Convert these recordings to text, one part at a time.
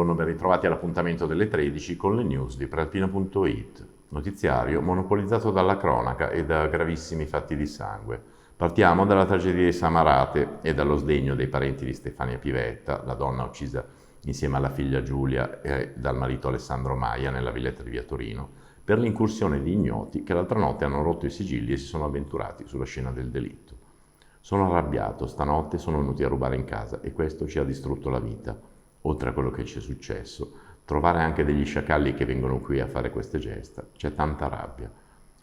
buongiorno, ben ritrovati all'appuntamento delle 13 con le news di prealpina.it, notiziario monopolizzato dalla cronaca e da gravissimi fatti di sangue. Partiamo dalla tragedia di Samarate e dallo sdegno dei parenti di Stefania Pivetta, la donna uccisa insieme alla figlia Giulia e dal marito Alessandro Maia nella villetta di Via Torino, per l'incursione di ignoti che l'altra notte hanno rotto i sigilli e si sono avventurati sulla scena del delitto. Sono arrabbiato, stanotte sono venuti a rubare in casa e questo ci ha distrutto la vita. Oltre a quello che ci è successo, trovare anche degli sciacalli che vengono qui a fare queste gesta, c'è tanta rabbia.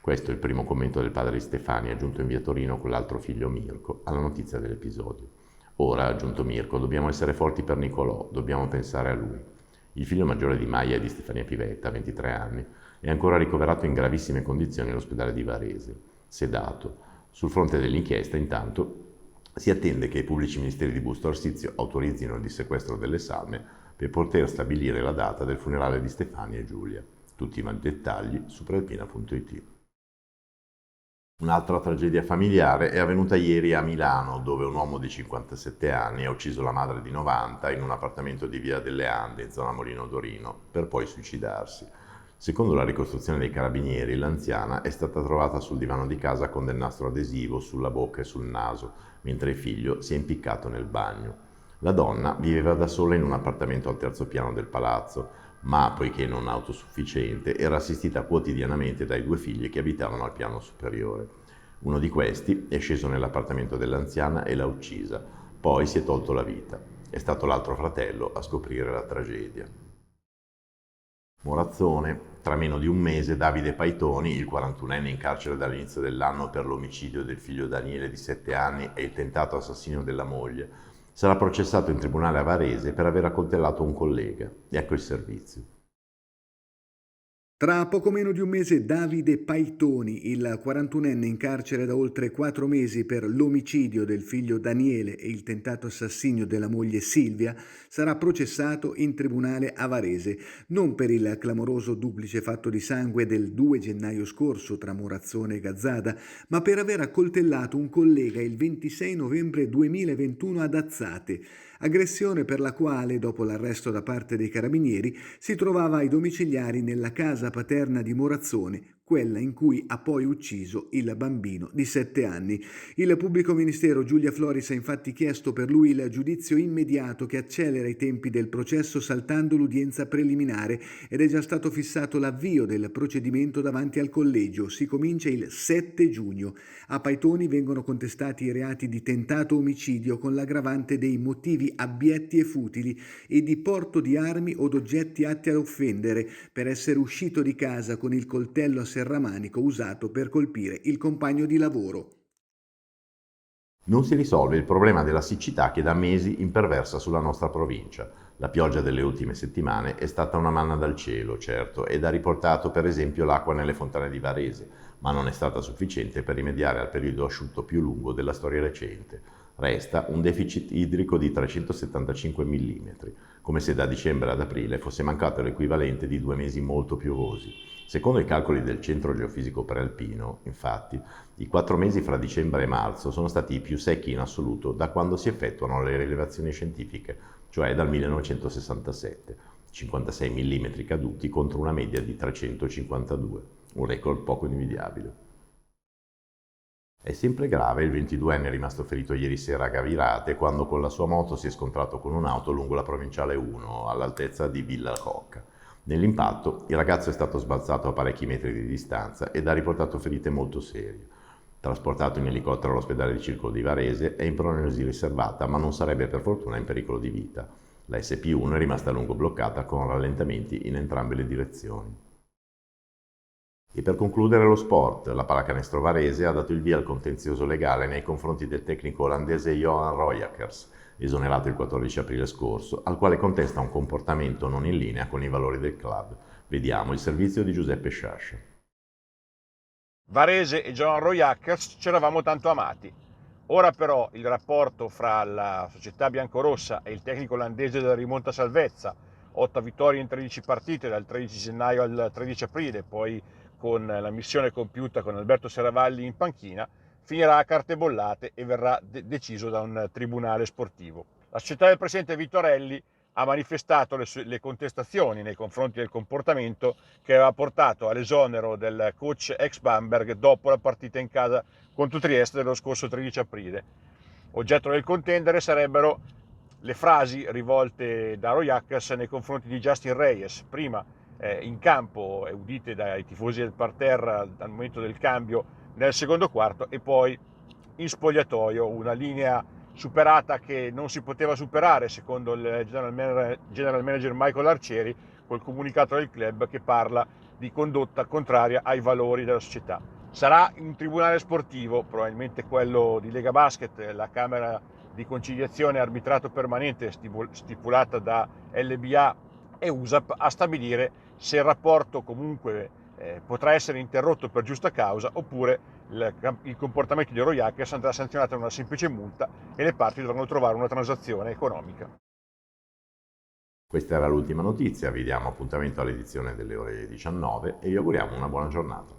Questo è il primo commento del padre di Stefania, giunto in Via Torino con l'altro figlio Mirko, alla notizia dell'episodio. Ora, ha aggiunto Mirko, dobbiamo essere forti per Nicolò, dobbiamo pensare a lui. Il figlio maggiore di Maia e di Stefania Pivetta, 23 anni, è ancora ricoverato in gravissime condizioni all'ospedale di Varese, sedato. Sul fronte dell'inchiesta, intanto, si attende che i pubblici ministeri di Busto Arsizio autorizzino il dissequestro delle salme per poter stabilire la data del funerale di Stefania e Giulia. Tutti i dettagli su prealpina.it. Un'altra tragedia familiare è avvenuta ieri a Milano, dove un uomo di 57 anni ha ucciso la madre di 90 in un appartamento di Via delle Ande, in zona Molino d'Orino, per poi suicidarsi. Secondo la ricostruzione dei carabinieri, l'anziana è stata trovata sul divano di casa con del nastro adesivo sulla bocca e sul naso, mentre il figlio si è impiccato nel bagno. La donna viveva da sola in un appartamento al terzo piano del palazzo, ma poiché non autosufficiente, era assistita quotidianamente dai due figli che abitavano al piano superiore. Uno di questi è sceso nell'appartamento dell'anziana e l'ha uccisa, poi si è tolto la vita. È stato l'altro fratello a scoprire la tragedia. Morazzone. Tra meno di un mese Davide Paitoni, il 41enne in carcere dall'inizio dell'anno per l'omicidio del figlio Daniele di 7 anni e il tentato assassinio della moglie, sarà processato in tribunale a Varese per aver accoltellato un collega. Ecco il servizio. Tra poco meno di un mese Davide Paitoni, il 41enne in carcere da oltre 4 mesi per l'omicidio del figlio Daniele e il tentato assassinio della moglie Silvia, sarà processato in tribunale a Varese, non per il clamoroso duplice fatto di sangue del 2 gennaio scorso tra Morazzone e Gazzada, ma per aver accoltellato un collega il 26 novembre 2021 ad Azzate, aggressione per la quale, dopo l'arresto da parte dei carabinieri, si trovava ai domiciliari nella casa paterna di Morazzone, quella in cui ha poi ucciso il bambino di 7 anni. Il pubblico ministero Giulia Floris ha infatti chiesto per lui il giudizio immediato che accelera i tempi del processo saltando l'udienza preliminare ed è già stato fissato l'avvio del procedimento davanti al collegio. Si comincia il 7 giugno. A Paitoni vengono contestati i reati di tentato omicidio con l'aggravante dei motivi abietti e futili e di porto di armi o d'oggetti atti ad offendere per essere uscito di casa con il coltello a serramanico usato per colpire il compagno di lavoro. Non si risolve il problema della siccità che da mesi imperversa sulla nostra provincia. La pioggia delle ultime settimane è stata una manna dal cielo, certo, ed ha riportato per esempio l'acqua nelle fontane di Varese, ma non è stata sufficiente per rimediare al periodo asciutto più lungo della storia recente. Resta un deficit idrico di 375 mm, come se da dicembre ad aprile fosse mancato l'equivalente di 2 mesi molto piovosi. Secondo i calcoli del Centro Geofisico Prealpino, infatti, i 4 mesi fra dicembre e marzo sono stati i più secchi in assoluto da quando si effettuano le rilevazioni scientifiche, cioè dal 1967, 56 mm caduti contro una media di 352, un record poco invidiabile. È sempre grave il 22enne rimasto ferito ieri sera a Gavirate quando con la sua moto si è scontrato con un'auto lungo la provinciale 1, all'altezza di Villa Rocca. Nell'impatto il ragazzo è stato sbalzato a parecchi metri di distanza ed ha riportato ferite molto serie. Trasportato in elicottero all'ospedale di Circolo di Varese, è in prognosi riservata, ma non sarebbe per fortuna in pericolo di vita. La SP1 è rimasta a lungo bloccata con rallentamenti in entrambe le direzioni. E per concludere lo sport, la pallacanestro Varese ha dato il via al contenzioso legale nei confronti del tecnico olandese Johan Rojakers, esonerato il 14 aprile scorso, al quale contesta un comportamento non in linea con i valori del club. Vediamo il servizio di Giuseppe Sciascia. Varese e Johan Rojakers ci eravamo tanto amati. Ora però il rapporto fra la società biancorossa e il tecnico olandese della rimonta salvezza, 8 vittorie in 13 partite dal 13 gennaio al 13 aprile, poi con la missione compiuta con Alberto Seravalli in panchina, finirà a carte bollate e verrà deciso da un tribunale sportivo. La società del presidente Vittorelli ha manifestato le contestazioni nei confronti del comportamento che aveva portato all'esonero del coach ex Bamberg dopo la partita in casa contro Trieste dello scorso 13 aprile. Oggetto del contendere sarebbero le frasi rivolte da Rojakkers nei confronti di Justin Reyes, prima in campo, udite dai tifosi del parterre al momento del cambio nel secondo quarto, e poi in spogliatoio, una linea superata che non si poteva superare secondo il general manager Michael Arcieri, col comunicato del club che parla di condotta contraria ai valori della società. Sarà un tribunale sportivo, probabilmente quello di Lega Basket, la Camera di conciliazione e arbitrato permanente stipulata da LBA e USAP, a stabilire se il rapporto comunque potrà essere interrotto per giusta causa, oppure il comportamento di Rojakkers andrà sanzionato con una semplice multa e le parti dovranno trovare una transazione economica. Questa era l'ultima notizia, vi diamo appuntamento all'edizione delle ore 19 e vi auguriamo una buona giornata.